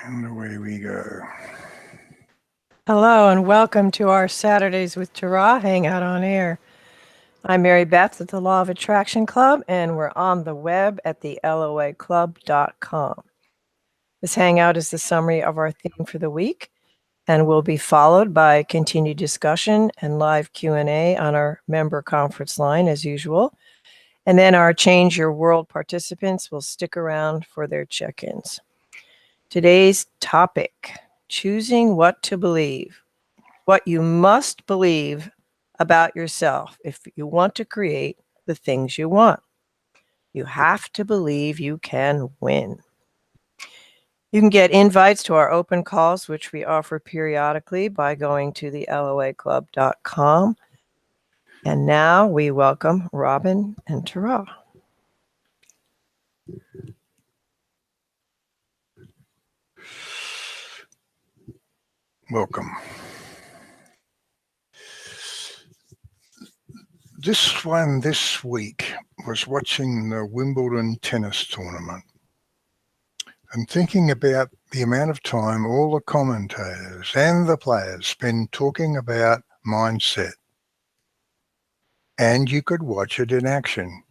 And away we go. Hello and welcome to our Saturdays with Tara Hangout on Air. I'm Mary Beth at the Law of Attraction Club, and we're on the web at the loaclub.com. This hangout is the summary of our theme for the week and will be followed by continued discussion and live Q&A on our member conference line as usual. And then our Change Your World participants will stick around for their check-ins. Today's topic: choosing what to believe, what you must believe about yourself if you want to create the things you want. You have to believe you can win. You can get invites to our open calls, which we offer periodically by going to the loaclub.com. And now we welcome Robin and Tara. Welcome. This week was watching the Wimbledon tennis tournament and thinking about the amount of time all the commentators and the players spend talking about mindset. And you could watch it in action.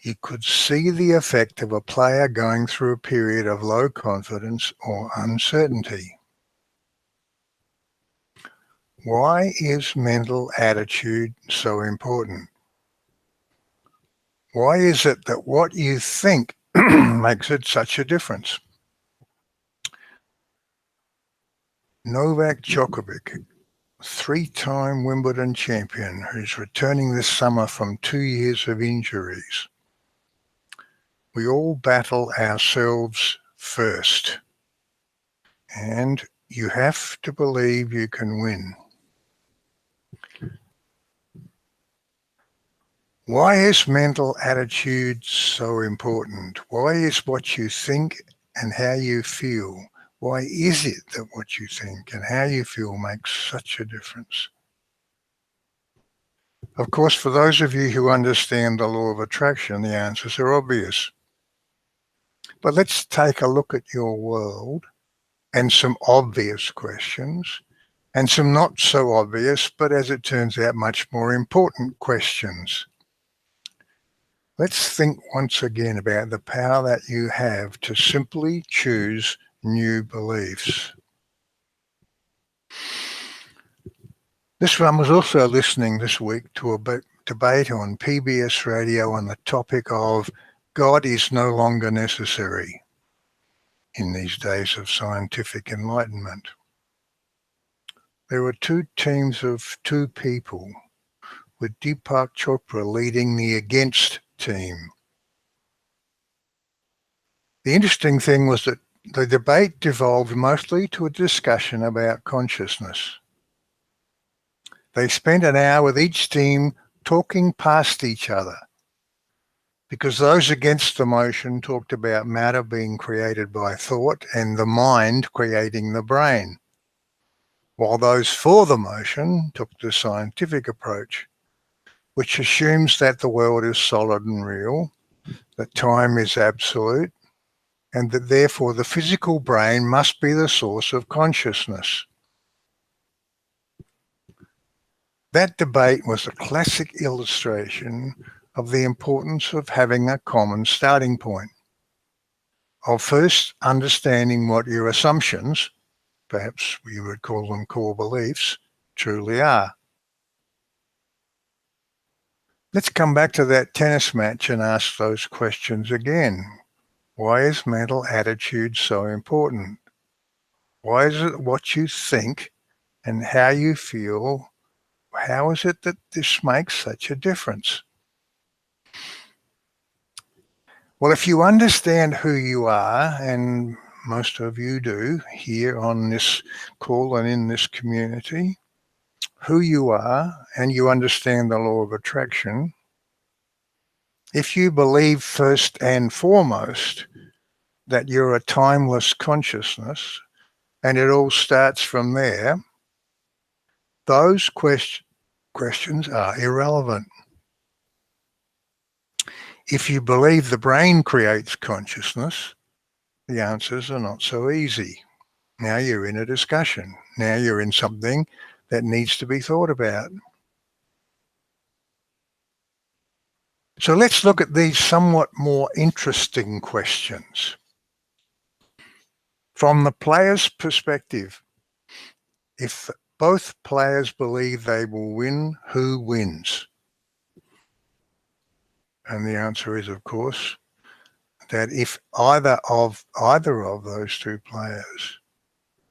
You could see the effect of a player going through a period of low confidence or uncertainty. Why is mental attitude so important? Why is it that what you think makes it such a difference? Novak Djokovic, three-time Wimbledon champion who's returning this summer from 2 years of injuries. We all battle ourselves first, and you have to believe you can win. Why is mental attitude so important? Why is what you think and how you feel? Why is it that what you think and how you feel makes such a difference? Of course, for those of you who understand the law of attraction, the answers are obvious. But let's take a look at your world and some obvious questions and some not so obvious, but as it turns out, much more important questions. Let's think once again about the power that you have to simply choose new beliefs. This one was also listening this week to a debate on PBS radio on the topic of God is no longer necessary in these days of scientific enlightenment. There were two teams of two people, with Deepak Chopra leading the against team. The interesting thing was that the debate devolved mostly to a discussion about consciousness. They spent an hour with each team talking past each other, because those against the motion talked about matter being created by thought and the mind creating the brain, while those for the motion took the scientific approach, which assumes that the world is solid and real, that time is absolute, and that therefore the physical brain must be the source of consciousness. That debate was a classic illustration of the importance of having a common starting point, of first understanding what your assumptions, perhaps you would call them core beliefs, truly are. Let's come back to that tennis match and ask those questions again. Why is mental attitude so important? Why is it what you think and how you feel? How is it that this makes such a difference? Well, if you understand who you are, and most of you do here on this call and in this community, who you are, and you understand the law of attraction, if you believe first and foremost that you're a timeless consciousness and it all starts from there, those questions are irrelevant. If you believe the brain creates consciousness, the answers are not so easy. Now you're in a discussion. Now you're in something that needs to be thought about. So let's look at these somewhat more interesting questions. From the player's perspective, if both players believe they will win, who wins? And the answer is, of course, that if either of those two players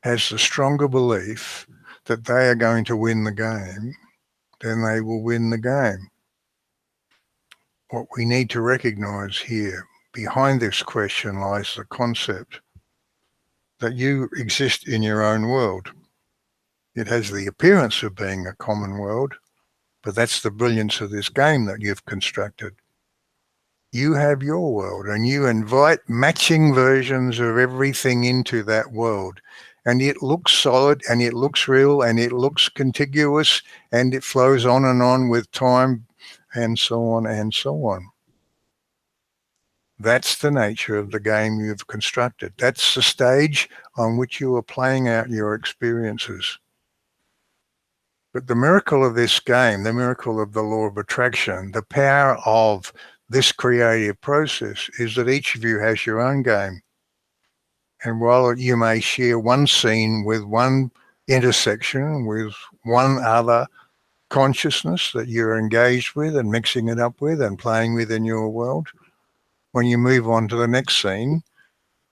has the stronger belief that they are going to win the game, then they will win the game. What we need to recognize here, behind this question lies the concept that you exist in your own world. It has the appearance of being a common world, but that's the brilliance of this game that you've constructed. You have your world, and you invite matching versions of everything into that world. And it looks solid, and it looks real, and it looks contiguous, and it flows on with time, and so on and so on. That's the nature of the game you've constructed. That's the stage on which you are playing out your experiences. But the miracle of this game, the miracle of the law of attraction, the power of this creative process is that each of you has your own game. And while you may share one scene with one intersection, with one other consciousness that you're engaged with and mixing it up with and playing with in your world, when you move on to the next scene,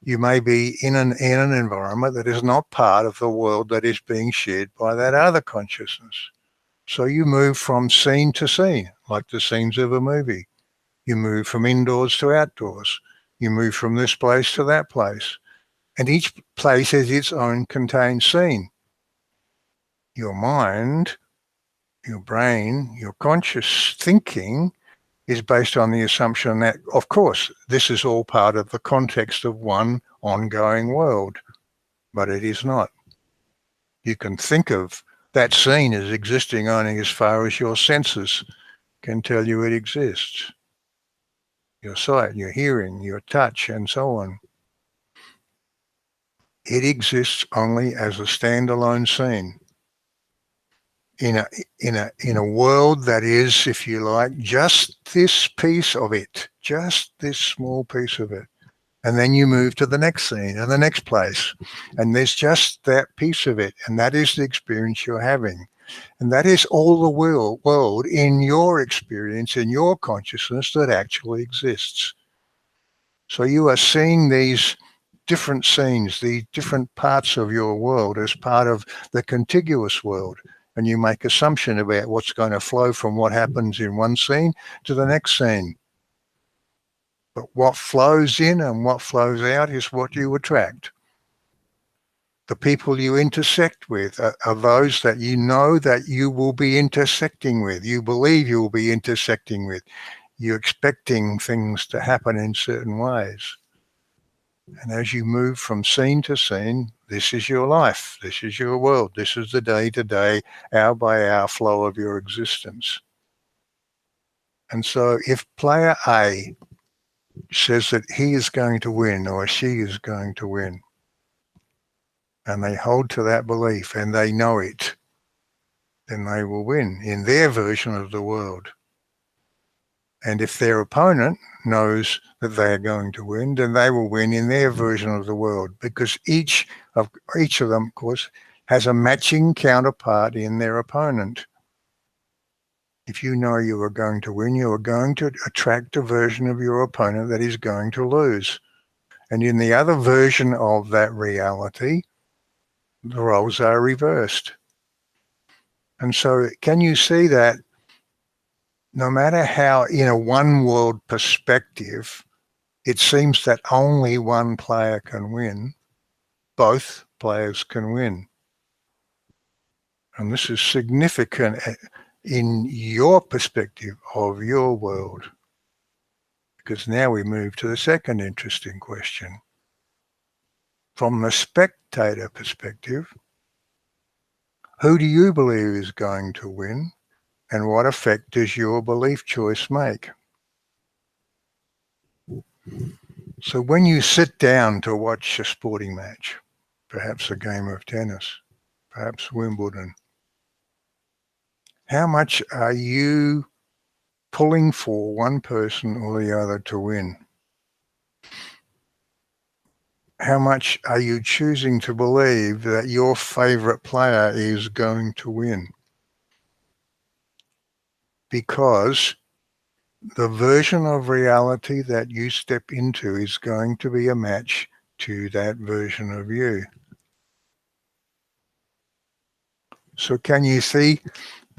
you may be in an environment that is not part of the world that is being shared by that other consciousness. So you move from scene to scene, like the scenes of a movie. You move from indoors to outdoors. You move from this place to that place. And each place has its own contained scene. Your mind, your brain, your conscious thinking is based on the assumption that, of course, this is all part of the context of one ongoing world, but it is not. You can think of that scene as existing only as far as your senses can tell you it exists. Your sight, your hearing, your touch, and so on. It exists only as a standalone scene in a world that is, if you like, just this piece of it, just this small piece of it. And then you move to the next scene and the next place, and there's just that piece of it, and that is the experience you're having. And that is all the world in your experience, in your consciousness that actually exists. So you are seeing these different scenes, the different parts of your world as part of the contiguous world. And you make assumption about what's going to flow from what happens in one scene to the next scene. But what flows in and what flows out is what you attract. The people you intersect with are those that you know that you will be intersecting with. You believe you will be intersecting with. You're expecting things to happen in certain ways. And as you move from scene to scene, this is your life. This is your world. This is the day-to-day, hour-by-hour flow of your existence. And so if player A says that he is going to win or she is going to win, and they hold to that belief and they know it, then they will win in their version of the world. And if their opponent knows that they are going to win, then they will win in their version of the world, because each of them, of course, has a matching counterpart in their opponent. If you know you are going to win, you are going to attract a version of your opponent that is going to lose. And in the other version of that reality, the roles are reversed. And so can you see that no matter how in a one world perspective, it seems that only one player can win, both players can win. And this is significant in your perspective of your world, because now we move to the second interesting question. From the spectator perspective, who do you believe is going to win, and what effect does your belief choice make? So when you sit down to watch a sporting match, perhaps a game of tennis, perhaps Wimbledon. How much are you pulling for one person or the other to win? How much are you choosing to believe that your favorite player is going to win? Because the version of reality that you step into is going to be a match to that version of you. So can you see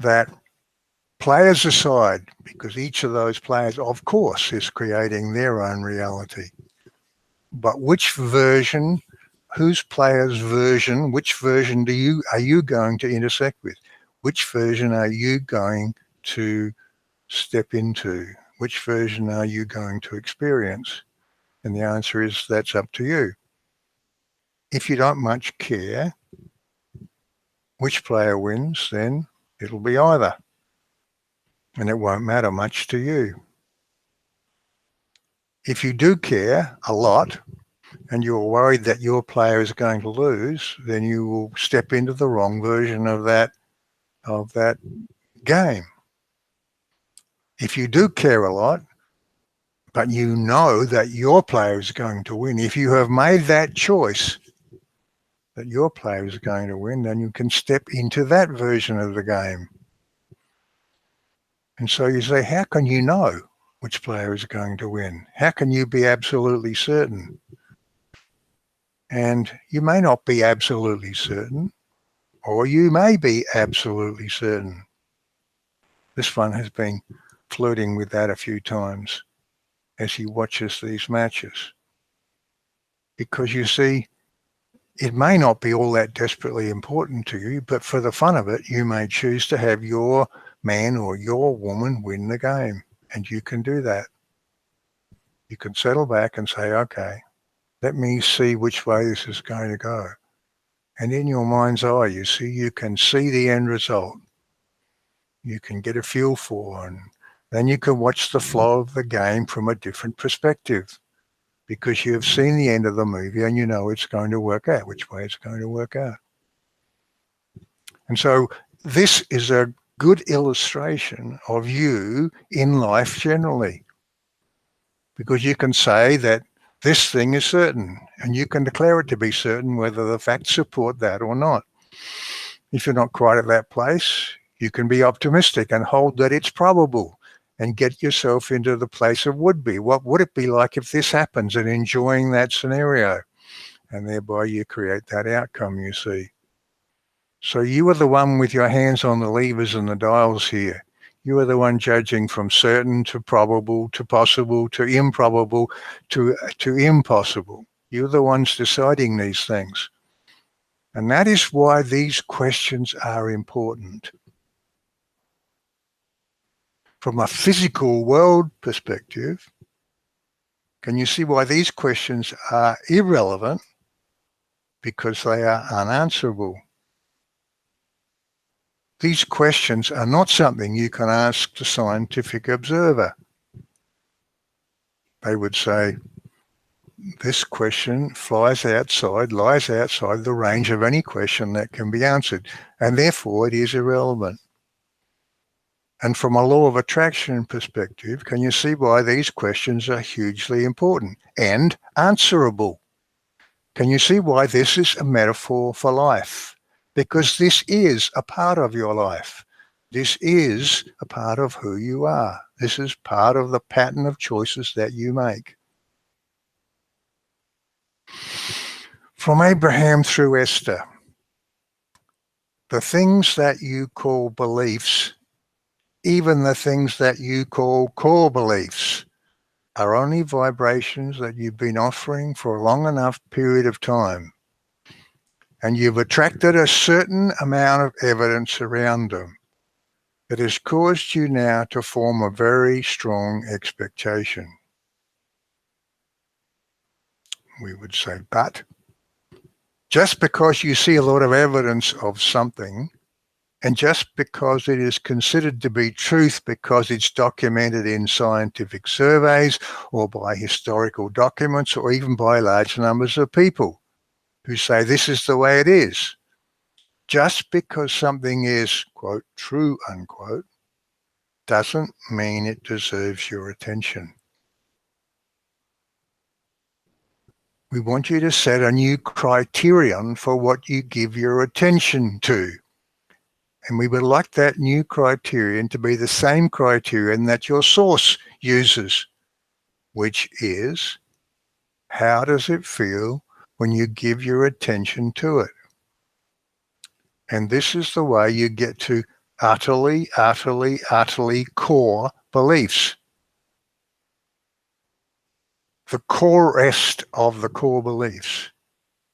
that, players aside, because each of those players, of course, is creating their own reality. But which version, whose player's version, which version are you going to intersect with? Which version are you going to step into? Which version are you going to experience? And the answer is, that's up to you. If you don't much care which player wins, then it'll be either. And it won't matter much to you. If you do care a lot and you're worried that your player is going to lose, then you will step into the wrong version of that game. If you do care a lot, but you know that your player is going to win, if you have made that choice that your player is going to win, then you can step into that version of the game. And so you say, how can you know which player is going to win? How can you be absolutely certain? And you may not be absolutely certain, or you may be absolutely certain. This one has been flirting with that a few times as he watches these matches. Because you see, it may not be all that desperately important to you, but for the fun of it, you may choose to have your man or your woman win the game. And you can do that. You can settle back and say, okay, let me see which way this is going to go. And in your mind's eye, you can see the end result. You can get a feel for, and then you can watch the flow of the game from a different perspective, because you have seen the end of the movie and you know it's going to work out, which way it's going to work out. And so this is a good illustration of you in life generally, because you can say that this thing is certain, and you can declare it to be certain whether the facts support that or not. If you're not quite at that place, you can be optimistic and hold that it's probable and get yourself into the place of would be. What would it be like if this happens, and enjoying that scenario? And thereby you create that outcome, you see. So you are the one with your hands on the levers and the dials here. You are the one judging from certain to probable to possible to improbable to impossible. You're the ones deciding these things. And that is why these questions are important. From a physical world perspective, can you see why these questions are irrelevant? Because they are unanswerable. These questions are not something you can ask the scientific observer. They would say, this question lies outside the range of any question that can be answered, and therefore it is irrelevant. And from a law of attraction perspective, can you see why these questions are hugely important and answerable? Can you see why this is a metaphor for life? Because this is a part of your life. This is a part of who you are. This is part of the pattern of choices that you make. From Abraham through Esther, the things that you call beliefs, even the things that you call core beliefs, are only vibrations that you've been offering for a long enough period of time. And you've attracted a certain amount of evidence around them that has caused you now to form a very strong expectation. We would say, but just because you see a lot of evidence of something, and just because it is considered to be truth because it's documented in scientific surveys or by historical documents or even by large numbers of people who say this is the way it is. Just because something is, quote, true, unquote, doesn't mean it deserves your attention. We want you to set a new criterion for what you give your attention to. And we would like that new criterion to be the same criterion that your source uses, which is, how does it feel when you give your attention to it? And this is the way you get to utterly, utterly, utterly core beliefs. The corest of the core beliefs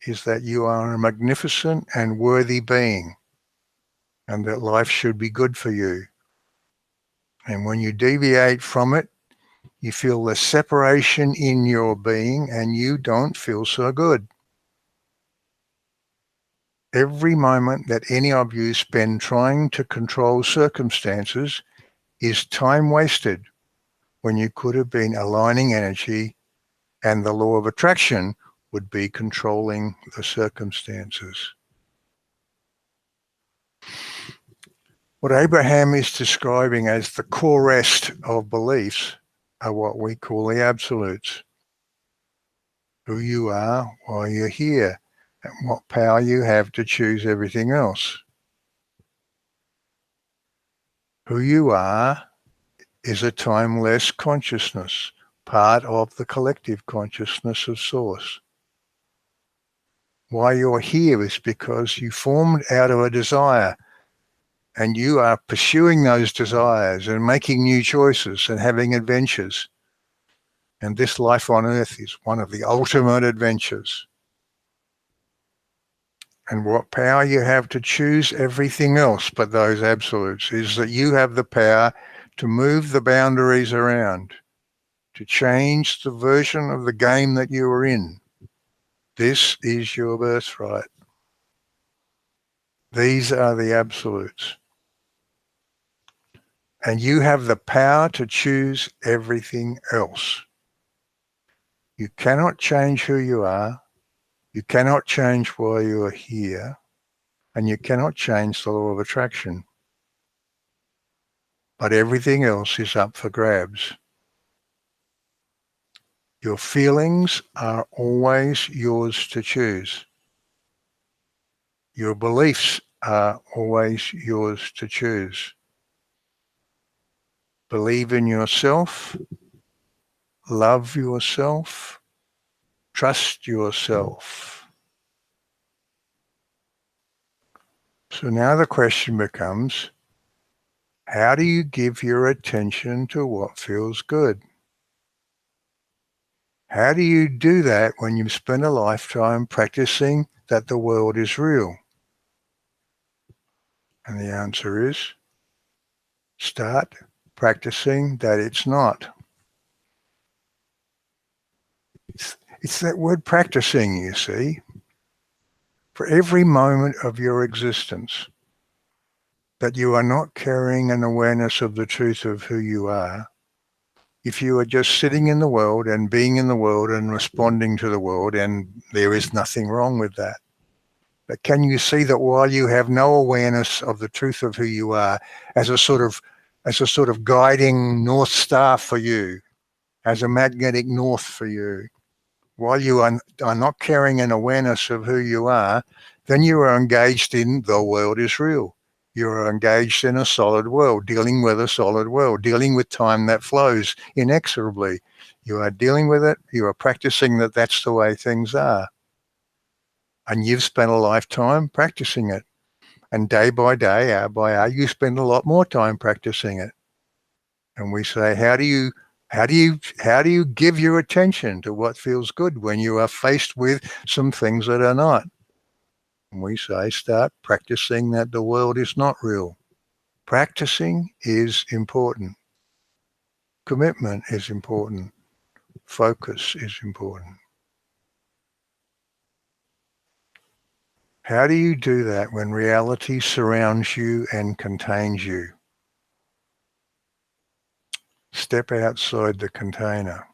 is that you are a magnificent and worthy being, and that life should be good for you. And when you deviate from it, you feel the separation in your being and you don't feel so good. Every moment that any of you spend trying to control circumstances is time wasted when you could have been aligning energy, and the law of attraction would be controlling the circumstances. What Abraham is describing as the corest of beliefs are what we call the absolutes. Who you are, why you're here, and what power you have to choose everything else. Who you are is a timeless consciousness, part of the collective consciousness of Source. Why you're here is because you formed out of a desire, and you are pursuing those desires and making new choices and having adventures. And this life on earth is one of the ultimate adventures. And what power you have to choose everything else but those absolutes is that you have the power to move the boundaries around, to change the version of the game that you are in. This is your birthright. These are the absolutes. And you have the power to choose everything else. You cannot change who you are. You cannot change why you are here. And you cannot change the law of attraction. But everything else is up for grabs. Your feelings are always yours to choose. Your beliefs are always yours to choose. Believe in yourself, love yourself, trust yourself. So now the question becomes, how do you give your attention to what feels good? How do you do that when you've spent a lifetime practicing that the world is real? And the answer is, start practicing that it's not. It's that word practicing, you see. For every moment of your existence, that you are not carrying an awareness of the truth of who you are. If you are just sitting in the world and being in the world and responding to the world, and there is nothing wrong with that. But can you see that while you have no awareness of the truth of who you are as a sort of guiding North Star for you, as a magnetic north for you, while you are not carrying an awareness of who you are, then you are engaged in the world is real. You are engaged in a solid world, dealing with a solid world, dealing with time that flows inexorably. You are dealing with it. You are practicing that that's the way things are. And you've spent a lifetime practicing it. And day by day, hour by hour, you spend a lot more time practicing it. And we say, how do you give your attention to what feels good when you are faced with some things that are not? And we say, start practicing that the world is not real. Practicing is important. Commitment is important. Focus is important. How do you do that when reality surrounds you and contains you? Step outside the container.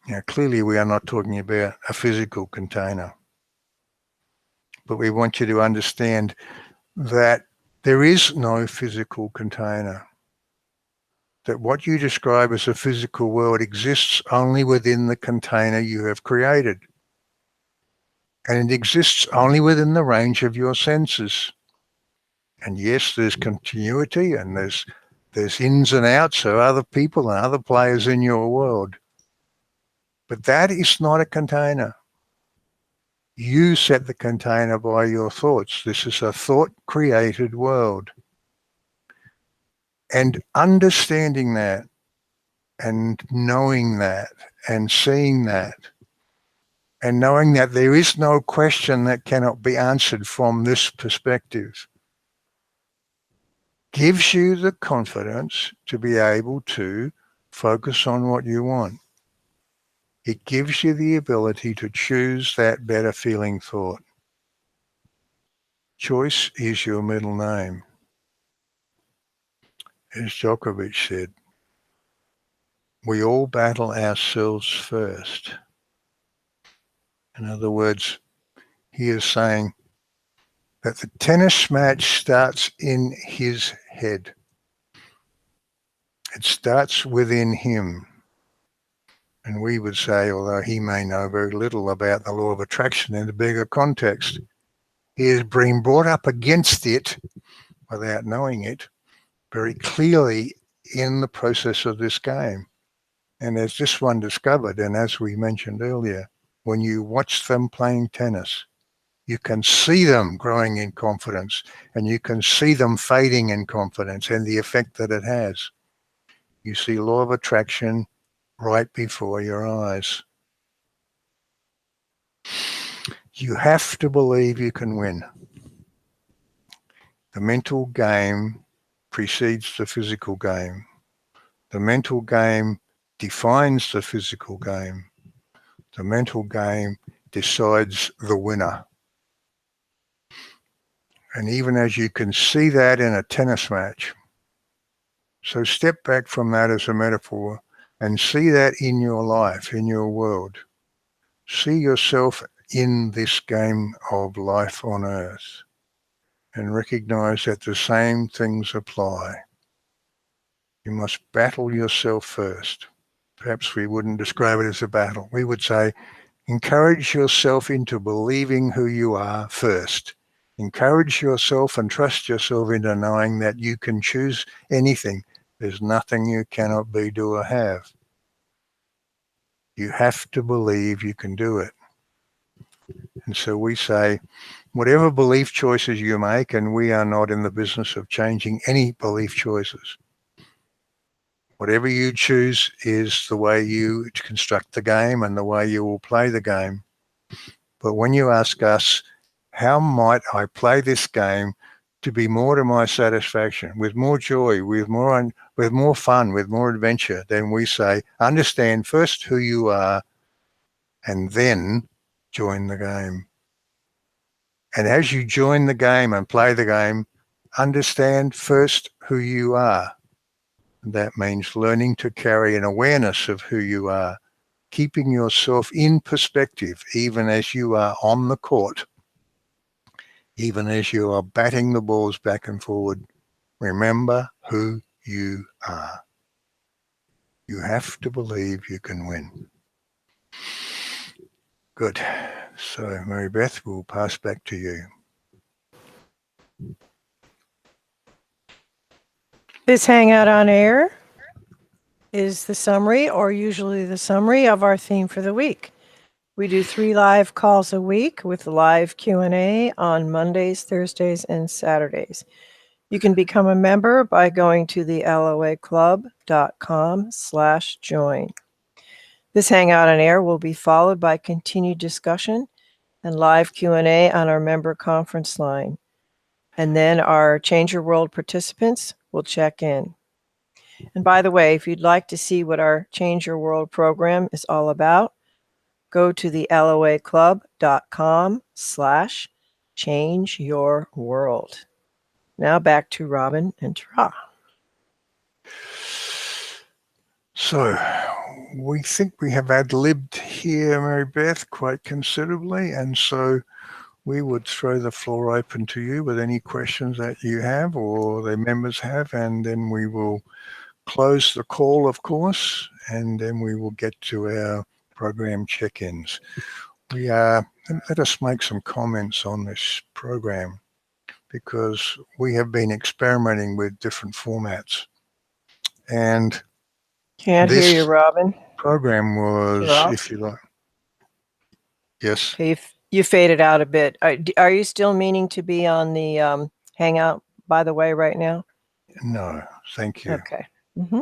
Now, clearly we are not talking about a physical container, but we want you to understand that there is no physical container, that what you describe as a physical world exists only within the container you have created. And it exists only within the range of your senses. And yes, there's continuity and there's ins and outs of other people and other players in your world. But that is not a container. You set the container by your thoughts. This is a thought-created world. And understanding that and knowing that and seeing that and knowing that there is no question that cannot be answered from this perspective gives you the confidence to be able to focus on what you want. It gives you the ability to choose that better feeling thought. Choice is your middle name. As Djokovic said, we all battle ourselves first. In other words, he is saying that the tennis match starts in his head. It starts within him. And we would say, although he may know very little about the law of attraction in the bigger context, he has been brought up against it without knowing it very clearly in the process of this game. And as this one discovered, and as we mentioned earlier, when you watch them playing tennis, you can see them growing in confidence and you can see them fading in confidence and the effect that it has. You see law of attraction right before your eyes. You have to believe you can win. The mental game precedes the physical game. The mental game defines the physical game. The mental game decides the winner. And even as you can see that in a tennis match, so step back from that as a metaphor and see that in your life, in your world. See yourself in this game of life on earth and recognize that the same things apply. You must battle yourself first. Perhaps we wouldn't describe it as a battle. We would say, encourage yourself into believing who you are first. Encourage yourself and trust yourself into knowing that you can choose anything. There's nothing you cannot be, do, or have. You have to believe you can do it. And so we say, whatever belief choices you make, and we are not in the business of changing any belief choices. Whatever you choose is the way you construct the game and the way you will play the game. But when you ask us, how might I play this game to be more to my satisfaction, with more joy, with more fun, with more adventure, then we say, understand first who you are and then join the game. And as you join the game and play the game, understand first who you are. That means learning to carry an awareness of who you are, keeping yourself in perspective, even as you are on the court, even as you are batting the balls back and forward. Remember who you are. You have to believe you can win. Good. So, Mary Beth, we'll pass back to you. This Hangout on Air is the summary, or usually the summary, of our theme for the week. We do 3 live calls a week with live Q&A on Mondays, Thursdays, and Saturdays. You can become a member by going to the loaclub.com/join. This Hangout on Air will be followed by continued discussion and live Q&A on our member conference line. And then our Change Your World participants will check in. And by the way, if you'd like to see what our Change Your World program is all about, go to the loaclub.com/changeyourworld. Now back to Robin and Tara. So we think we have ad-libbed here, Mary Beth, quite considerably, and so we would throw the floor open to you with any questions that you have or the members have, and then we will close the call, of course, and then we will get to our program check-ins. Let us make some comments on this program, because we have been experimenting with different formats. And Can't hear you, this Robin. program was, Rob? if you like, yes, Okay, you faded out a bit. Are you still meaning to be on the Hangout, by the way, right now? no, thank you. Okay. Mm-hmm.